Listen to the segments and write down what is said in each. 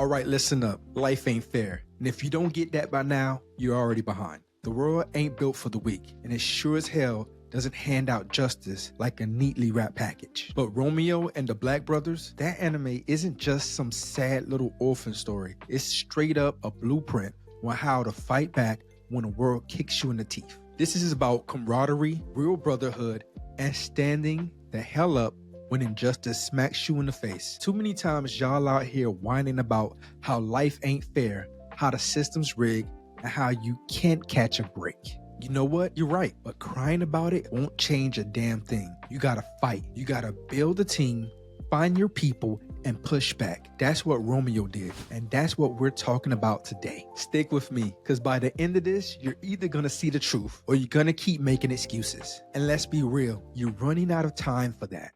All right, listen up. Life ain't fair. And if you don't get that by now, you're already behind. The world ain't built for the weak, and it sure as hell doesn't hand out justice like a neatly wrapped package. But Romeo and the Black Brothers, that anime isn't just some sad little orphan story. It's straight up a blueprint on how to fight back when the world kicks you in the teeth. This is about camaraderie, real brotherhood, and standing the hell up when injustice smacks you in the face. Too many times y'all out here whining about how life ain't fair, how the system's rigged, and how you can't catch a break. You know what? You're right, but crying about it won't change a damn thing. You gotta fight. You gotta build a team, find your people, and push back. That's what Romeo did, and that's what we're talking about today. Stick with me, because by the end of this, you're either gonna see the truth or you're gonna keep making excuses. And let's be real, you're running out of time for that.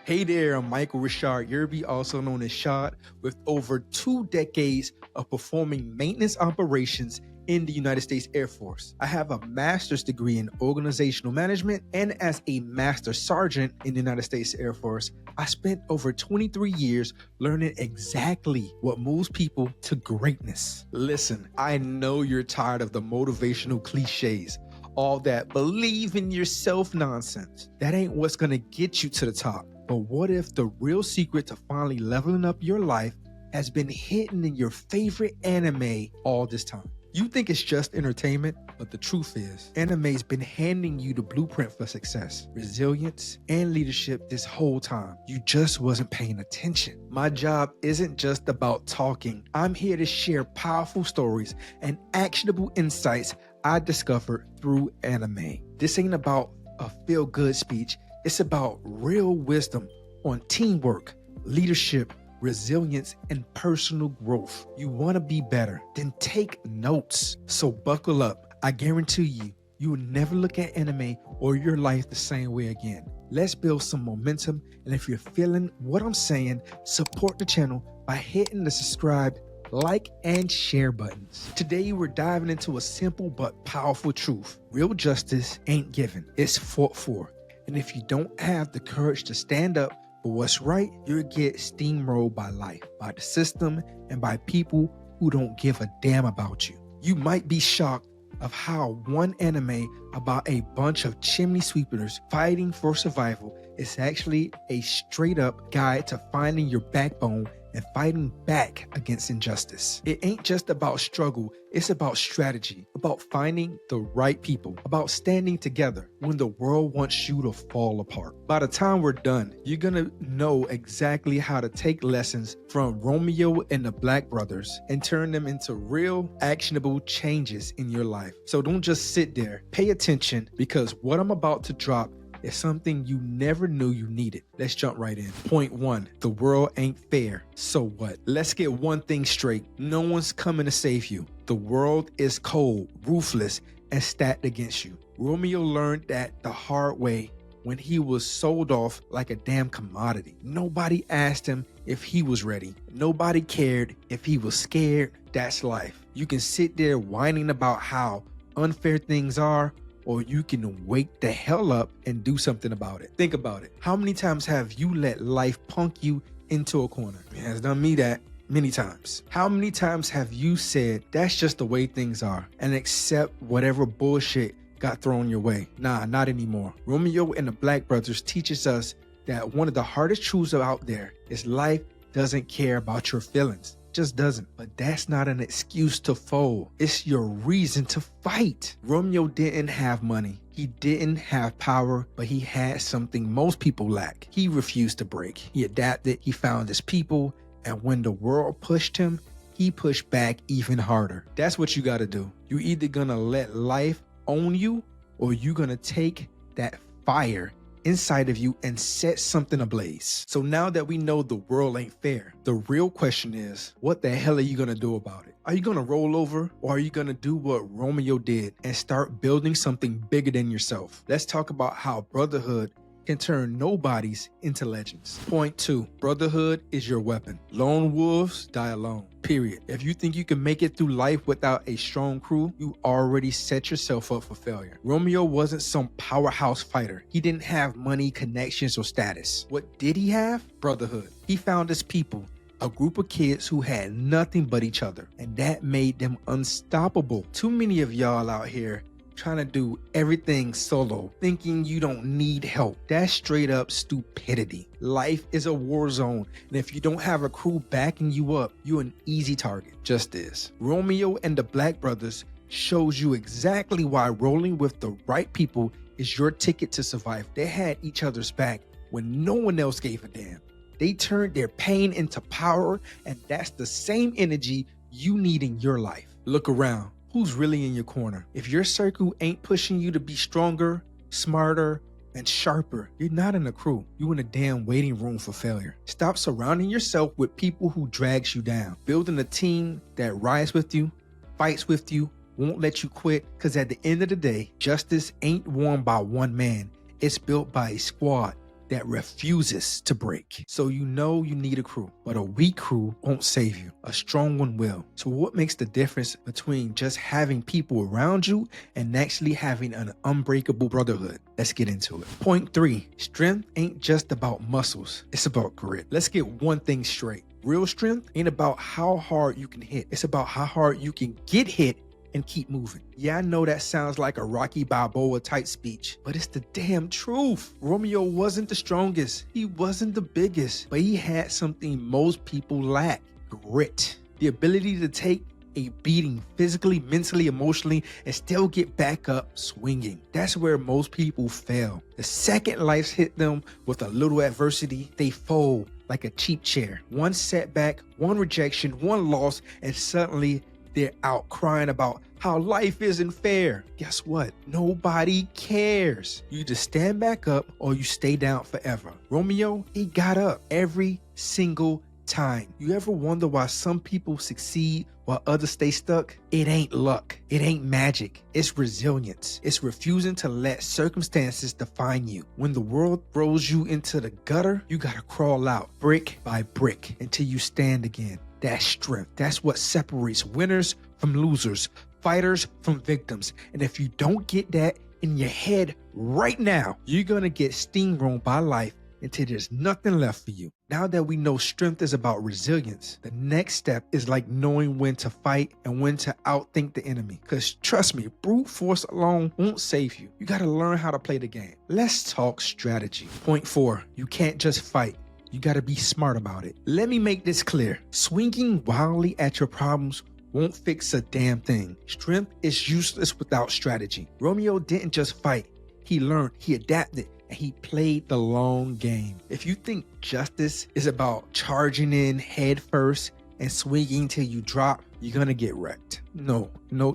Hey there, I'm Michael Richard Yearby, also known as Shad, with over 2 decades of performing maintenance operations in the United States Air Force. I have a master's degree in organizational management, and as a master sergeant in the United States Air Force, I spent over 23 years learning exactly what moves people to greatness. Listen, I know you're tired of the motivational cliches, all that believe in yourself nonsense. That ain't what's gonna get you to the top. But what if the real secret to finally leveling up your life has been hidden in your favorite anime all this time? You think it's just entertainment, but the truth is, anime's been handing you the blueprint for success, resilience, and leadership this whole time. You just wasn't paying attention. My job isn't just about talking. I'm here to share powerful stories and actionable insights I discovered through anime. This ain't about a feel-good speech. It's about real wisdom on teamwork, leadership, resilience, and personal growth. You want to be better? Then take notes. So buckle up. I guarantee you will never look at anime or your life the same way again. Let's build some momentum. And if you're feeling what I'm saying, support the channel by hitting the subscribe, like, and share buttons. Today, we're diving into a simple but powerful truth. Real justice ain't given. It's fought for. And if you don't have the courage to stand up for what's right, you'll get steamrolled by life, by the system, and by people who don't give a damn about you. You might be shocked of how one anime about a bunch of chimney sweepers fighting for survival is actually a straight up guide to finding your backbone and fighting back against injustice. It ain't just about struggle, it's about strategy, about finding the right people, about standing together when the world wants you to fall apart. By the time we're done, you're gonna know exactly how to take lessons from Romeo and the Black Brothers and turn them into real, actionable changes in your life. So don't just sit there, pay attention, because what I'm about to drop is something you never knew you needed. Let's jump right in. Point 1, the world ain't fair. So what? Let's get one thing straight. No one's coming to save you. The world is cold, ruthless, and stacked against you. Romeo learned that the hard way when he was sold off like a damn commodity. Nobody asked him if he was ready. Nobody cared if he was scared. That's life. You can sit there whining about how unfair things are, or you can wake the hell up and do something about it. Think about it. How many times have you let life punk you into a corner? It has done me that many times. How many times have you said, that's just the way things are, and accept whatever bullshit got thrown your way? Nah, not anymore. Romeo and the Black Brothers teaches us that one of the hardest truths out there is life doesn't care about your feelings. Just doesn't. But that's not an excuse to fold. It's your reason to fight. Romeo didn't have money. He didn't have power, but he had something most people lack. He refused to break. He adapted. He found his people. And when the world pushed him, he pushed back even harder. That's what you got to do. You either gonna let life own you, or you gonna take that fire inside of you and set something ablaze. So now that we know the world ain't fair, the real question is, what the hell are you gonna do about it? Are you gonna roll over, or are you gonna do what Romeo did and start building something bigger than yourself? Let's talk about how Brotherhood can turn nobodies into legends. Point 2, brotherhood is your weapon. Lone wolves die alone. Period. If you think you can make it through life without a strong crew, you already set yourself up for failure. Romeo wasn't some powerhouse fighter. He didn't have money, connections, or status. What did he have? Brotherhood. He found his people, a group of kids who had nothing but each other, and that made them unstoppable. Too many of y'all out here trying to do everything solo, thinking you don't need help. That's straight up stupidity. Life is a war zone, and if you don't have a crew backing you up, you're an easy target. Just is. Romeo and the Black Brothers shows you exactly why rolling with the right people is your ticket to survive. They had each other's back when no one else gave a damn. They turned their pain into power, and that's the same energy you need in your life. Look around. Who's really in your corner? If your circle ain't pushing you to be stronger, smarter, and sharper, you're not in a crew. You're in a damn waiting room for failure. Stop surrounding yourself with people who drags you down. Building a team that rides with you, fights with you, won't let you quit, because at the end of the day, justice ain't won by one man. It's built by a squad that refuses to break. So you know you need a crew, but a weak crew won't save you. A strong one will. So what makes the difference between just having people around you and actually having an unbreakable brotherhood? Let's get into it. Point 3, strength ain't just about muscles. It's about grit. Let's get one thing straight. Real strength ain't about how hard you can hit. It's about how hard you can get hit and keep moving. Yeah, I know that sounds like a Rocky Balboa type speech, but it's the damn truth. Romeo wasn't the strongest. He wasn't the biggest, but he had something most people lack: grit. The ability to take a beating physically, mentally, emotionally, and still get back up swinging. That's where most people fail. The second life hit them with a little adversity, they fold like a cheap chair. One setback, one rejection, one loss, and suddenly they're out crying about how life isn't fair. Guess what? Nobody cares. You just stand back up or you stay down forever. Romeo, he got up every single time. You ever wonder why some people succeed while others stay stuck? It ain't luck. It ain't magic. It's resilience. It's refusing to let circumstances define you. When the world throws you into the gutter, you gotta crawl out brick by brick until you stand again. That's strength. That's what separates winners from losers, fighters from victims. And if you don't get that in your head right now, you're gonna get steamrolled by life until there's nothing left for you. Now that we know strength is about resilience, the next step is like knowing when to fight and when to outthink the enemy. Because trust me, brute force alone won't save you. You gotta learn how to play the game. Let's talk strategy. Point 4, you can't just fight. You gotta be smart about it. Let me make this clear. Swinging wildly at your problems won't fix a damn thing. Strength is useless without strategy. Romeo didn't just fight. He learned, he adapted, and he played the long game. If you think justice is about charging in head first and swinging till you drop, you're gonna get wrecked. No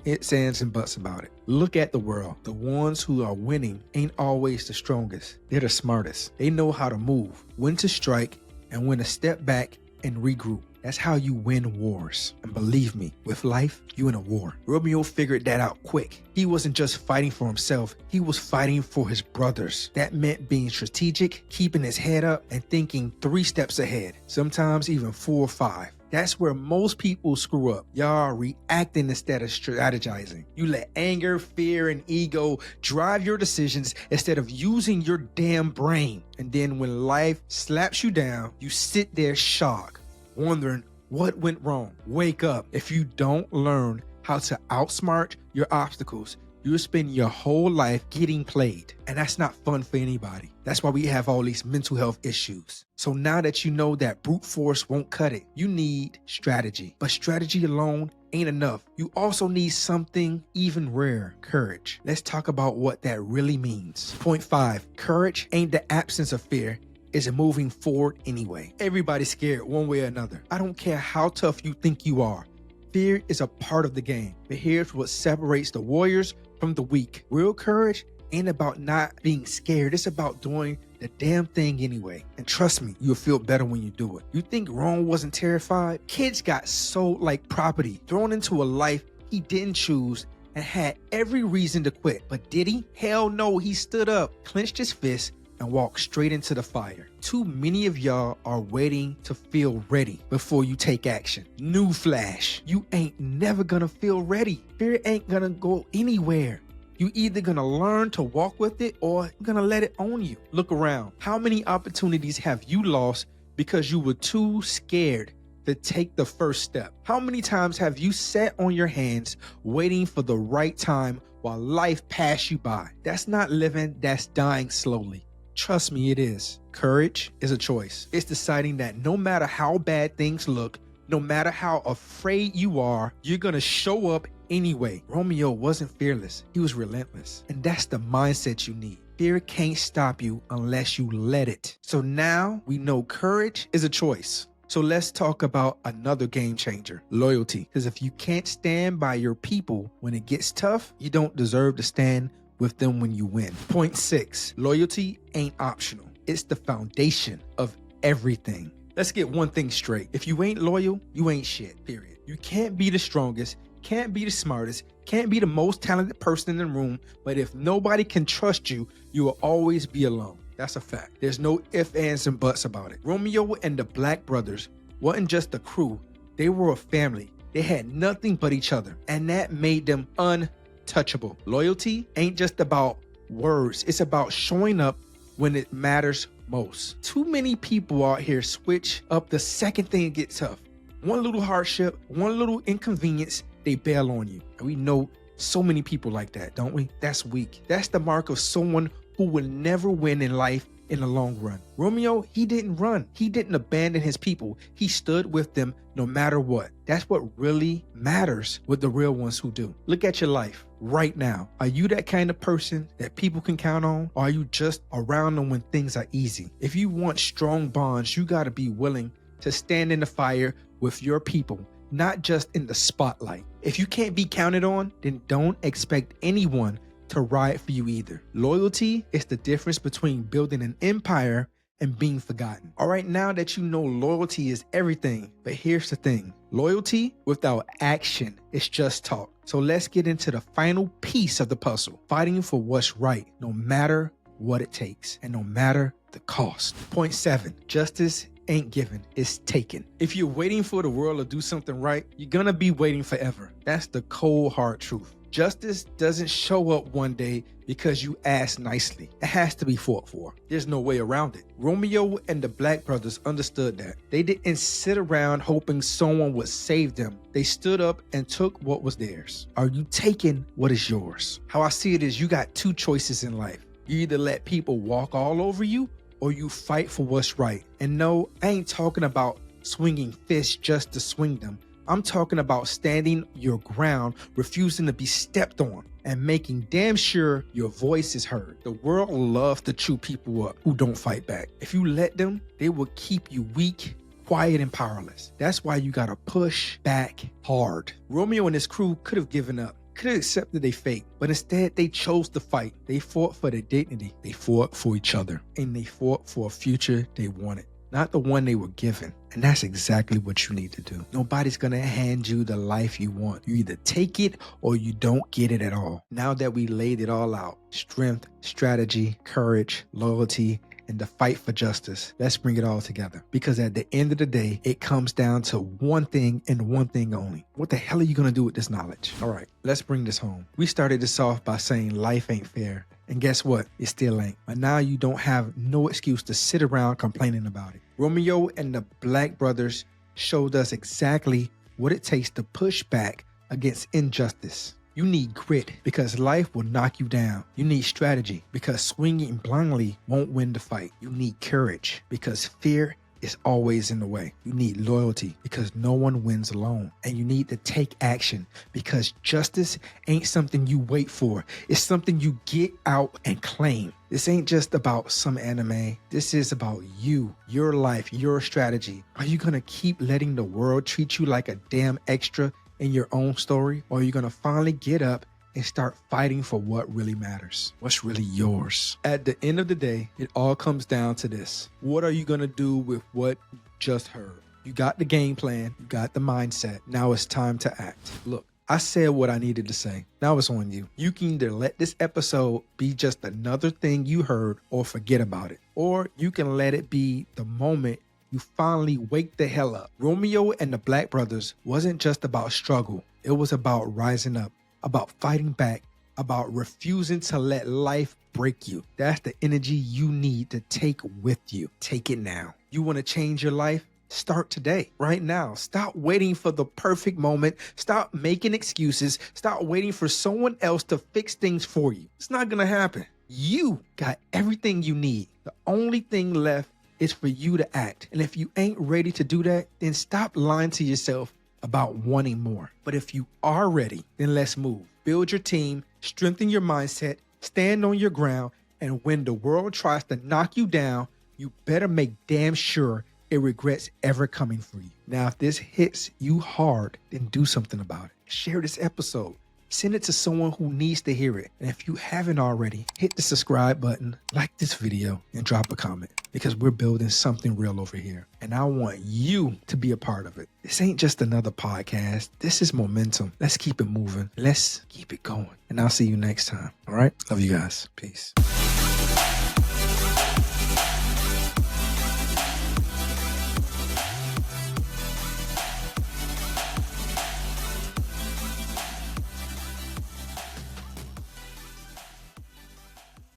ifs, ands, and buts about it. Look at the world. The ones who are winning ain't always the strongest. They're the smartest. They know how to move, when to strike, and when to step back and regroup. That's how you win wars. And believe me, with life, you in a war. Romeo figured that out quick. He wasn't just fighting for himself, he was fighting for his brothers. That meant being strategic, keeping his head up, and thinking 3 steps ahead, sometimes even 4 or 5. That's where most people screw up. Y'all are reacting instead of strategizing. You let anger, fear, and ego drive your decisions instead of using your damn brain. And then when life slaps you down, you sit there shocked, wondering what went wrong. Wake up. If you don't learn how to outsmart your obstacles, you'll spend your whole life getting played. And that's not fun for anybody. That's why we have all these mental health issues. So now that you know that brute force won't cut it, you need strategy. But strategy alone ain't enough. You also need something even rarer: courage. Let's talk about what that really means. Point 5, courage ain't the absence of fear. Is moving forward anyway. Everybody's scared one way or another. I don't care how tough you think you are. Fear is a part of the game, but here's what separates the warriors from the weak. Real courage ain't about not being scared. It's about doing the damn thing anyway. And trust me, you'll feel better when you do it. You think Rome wasn't terrified? Kids got sold like property, thrown into a life he didn't choose, and had every reason to quit. But did he? Hell no, he stood up, clenched his fist, and walk straight into the fire. Too many of y'all are waiting to feel ready before you take action. Newsflash, you ain't never gonna feel ready. Fear ain't gonna go anywhere. You either gonna learn to walk with it or you're gonna let it own you. Look around. How many opportunities have you lost because you were too scared to take the first step? How many times have you sat on your hands waiting for the right time while life passed you by? That's not living, that's dying slowly. Trust me, it is. Courage is a choice. It's deciding that no matter how bad things look, no matter how afraid you are, you're gonna show up anyway. Romeo wasn't fearless, he was relentless. And that's the mindset you need. Fear can't stop you unless you let it. So now we know courage is a choice. So let's talk about another game changer, loyalty. Because if you can't stand by your people when it gets tough, you don't deserve to stand with them when you win. Point 6, loyalty ain't optional. It's the foundation of everything. Let's get one thing straight. If you ain't loyal, you ain't shit, period. You can't be the strongest, can't be the smartest, can't be the most talented person in the room, but if nobody can trust you, you will always be alone. That's a fact. There's no ifs, ands, and buts about it. Romeo and the Black Brothers wasn't just a crew. They were a family. They had nothing but each other, and that made them untouchable. Loyalty ain't just about words. It's about showing up when it matters most. Too many people out here switch up the second thing gets tough. One little hardship, one little inconvenience, they bail on you. And we know so many people like that, don't we? That's weak. That's the mark of someone who will never win in life in the long run. Romeo, he didn't run. He didn't abandon his people. He stood with them no matter what. That's what really matters with the real ones who do. Look at your life right now. Are you that kind of person that people can count on? Or are you just around them when things are easy? If you want strong bonds, you got to be willing to stand in the fire with your people, not just in the spotlight. If you can't be counted on, then don't expect anyone to ride for you either. Loyalty is the difference between building an empire and being forgotten. All right, now that you know loyalty is everything, but here's the thing. Loyalty without action is just talk. So let's get into the final piece of the puzzle. Fighting for what's right, no matter what it takes and no matter the cost. Point 7, justice ain't given, it's taken. If you're waiting for the world to do something right, you're gonna be waiting forever. That's the cold hard truth. Justice doesn't show up one day because you ask nicely. It has to be fought for. There's no way around it. Romeo and the Black Brothers understood that. They didn't sit around hoping someone would save them. They stood up and took what was theirs. Are you taking what is yours? How I see it is you got two choices in life. You either let people walk all over you or you fight for what's right. And no, I ain't talking about swinging fists just to swing them. I'm talking about standing your ground, refusing to be stepped on, and making damn sure your voice is heard. The world loves to chew people up who don't fight back. If you let them, they will keep you weak, quiet, and powerless. That's why you gotta push back hard. Romeo and his crew could have given up, could have accepted their fate, but instead they chose to fight. They fought for their dignity. They fought for each other, and they fought for a future they wanted, not the one they were given. And that's exactly what you need to do. Nobody's gonna hand you the life you want. You either take it or you don't get it at all. Now that we laid it all out, strength, strategy, courage, loyalty, and the fight for justice, let's bring it all together. Because at the end of the day, it comes down to one thing and one thing only. What the hell are you gonna do with this knowledge? All right, let's bring this home. We started this off by saying life ain't fair. And guess what? It still ain't. But now you don't have no excuse to sit around complaining about it. Romeo and the Black Brothers showed us exactly what it takes to push back against injustice. You need grit because life will knock you down. You need strategy because swinging blindly won't win the fight. You need courage because fear is always in the way. You need loyalty because no one wins alone. And you need to take action because justice ain't something you wait for. It's something you get out and claim. This ain't just about some anime. This is about you, your life, your strategy. Are you gonna keep letting the world treat you like a damn extra in your own story? Or are you gonna finally get up and start fighting for what really matters, what's really yours? At the end of the day, it all comes down to this. What are you gonna do with what you just heard? You got the game plan, you got the mindset. Now it's time to act. Look, I said what I needed to say. Now it's on you. You can either let this episode be just another thing you heard or forget about it. Or you can let it be the moment you finally wake the hell up. Romeo and the Black Brothers wasn't just about struggle. It was about rising up, about fighting back, about refusing to let life break you. That's the energy you need to take with you. Take it now. You want to change your life? Start today, right now. Stop waiting for the perfect moment. Stop making excuses. Stop waiting for someone else to fix things for you. It's not going to happen. You got everything you need. The only thing left is for you to act. And if you ain't ready to do that, then stop lying to yourself about wanting more. But if you are ready, then let's move. Build your team, strengthen your mindset, stand on your ground, and when the world tries to knock you down, you better make damn sure it regrets ever coming for you. Now, if this hits you hard, then do something about it. Share this episode. Send it to someone who needs to hear it. And if you haven't already, hit the subscribe button, like this video, and drop a comment because we're building something real over here. And I want you to be a part of it. This ain't just another podcast. This is momentum. Let's keep it moving. Let's keep it going. And I'll see you next time. All right? Love you guys. Peace.